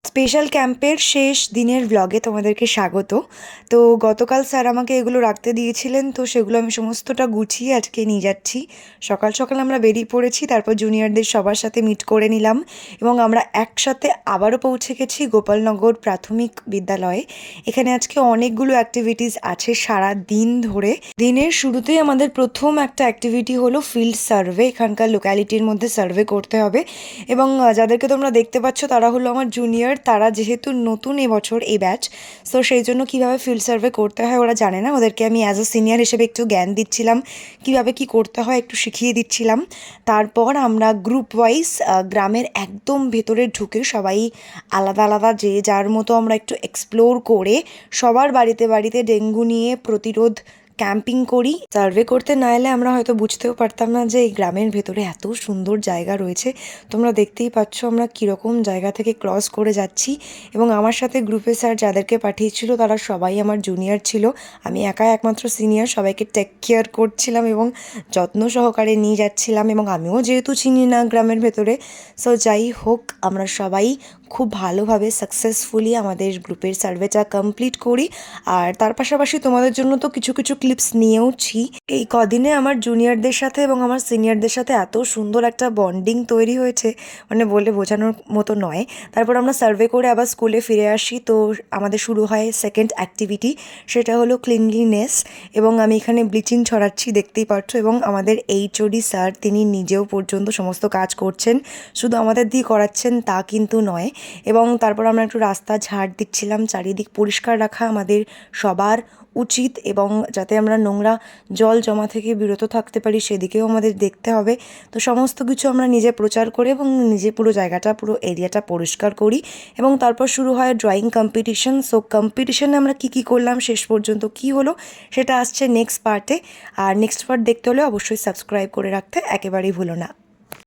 Special ক্যাম্পের শেষ দিনের ব্লগে তোমাদেরকে স্বাগত। তো গতকাল স্যার আমাকে এগুলো রাখতে দিয়েছিলেন, তো সেগুলো আমি সমস্তটা গুছিয়ে আজকে নিয়ে যাচ্ছি। সকাল সকাল আমরা বেরিয়ে পড়েছি, তারপর জুনিয়রদের সবার সাথে মিট করে নিলাম এবং আমরা একসাথে আবারও পৌঁছে গেছি গোপালনগর প্রাথমিক বিদ্যালয়ে। এখানে আজকে অনেকগুলো অ্যাক্টিভিটিস আছে সারা দিন ধরে। দিনের শুরুতেই আমাদের প্রথম একটা অ্যাক্টিভিটি হলো ফিল্ড সার্ভে। এখানকার লোক্যালিটির মধ্যে সার্ভে করতে হবে এবং যাদেরকে তোমরা দেখতে পাচ্ছ তারা হলো আমার জুনিয়র। তারা যেহেতু নতুন এবছর এই ব্যাচ, সো সেই জন্য কীভাবে ফিল্ড সার্ভে করতে হয় ওরা জানে না। ওদেরকে আমি অ্যাজ আ সিনিয়র হিসেবে একটু জ্ঞান দিচ্ছিলাম, কীভাবে কী করতে হয় একটু শিখিয়ে দিচ্ছিলাম। তারপর আমরা গ্রুপ ওয়াইজ গ্রামের একদম ভেতরে ঢুকে সবাই আলাদা আলাদা যে যার মতো আমরা একটু এক্সপ্লোর করে সবার বাড়িতে বাড়িতে ডেঙ্গু নিয়ে প্রতিরোধ ক্যাম্পিং করি। সার্ভে করতে না এলে আমরা হয়তো বুঝতেও পারতাম না যে এই গ্রামের ভেতরে এত সুন্দর জায়গা রয়েছে। তোমরা দেখতেই পাচ্ছ আমরা কীরকম জায়গা থেকে ক্রস করে যাচ্ছি এবং আমার সাথে গ্রুপে স্যার যাদেরকে পাঠিয়েছিল তারা সবাই আমার জুনিয়র ছিল। আমি একাই একমাত্র সিনিয়র, সবাইকে টেক কেয়ার করছিলাম এবং যত্ন সহকারে নিয়ে যাচ্ছিলাম। এবং আমিও যেহেতু চিনি না গ্রামের ভেতরে, সো যাই হোক আমরা সবাই খুব ভালোভাবে সাকসেসফুলি আমাদের গ্রুপের সার্ভেটা কমপ্লিট করি। আর তার পাশাপাশি তোমাদের জন্য তো কিছু কিছু ক্লিপস নিয়েওছি। এই কদিনে আমার জুনিয়রদের সাথে এবং আমার সিনিয়রদের সাথে এত সুন্দর একটা বন্ডিং তৈরি হয়েছে, মানে বলে বোঝানোর মতো নয়। তারপর আমরা সার্ভে করে আবার স্কুলে ফিরে আসি। তো আমাদের শুরু হয় সেকেন্ড অ্যাক্টিভিটি, সেটা হলো ক্লিনলিনেস। এবং আমি এখানে ব্লিচিং ছড়াচ্ছি, দেখতেই পাচ্ছ। এবং আমাদের এইচওডি স্যার তিনি নিজেও পর্যন্ত সমস্ত কাজ করছেন, শুধু আমাদের দিয়ে করাচ্ছেন তা কিন্তু নয়। এবং তারপর আমরা একটু রাস্তা ঝাড় দিচ্ছিলাম। চারিদিক পরিষ্কার রাখা আমাদের সবার উচিত এবং যাতে আমরা নোংরা জল জমা থেকে বিরত থাকতে পারি সেদিকেও আমাদের দেখতে হবে। তো সমস্ত কিছু আমরা নিজে প্রচার করে এবং নিজে পুরো জায়গাটা পুরো এরিয়াটা পরিষ্কার করি। এবং তারপর শুরু হয় ড্রয়িং কম্পিটিশন। সো কম্পিটিশনে আমরা কী কী করলাম, শেষ পর্যন্ত কী হলো, সেটা আসছে নেক্সট পার্টে। আর নেক্সট পার্ট দেখতে হলে অবশ্যই সাবস্ক্রাইব করে রাখতে একেবারেই ভুলো না।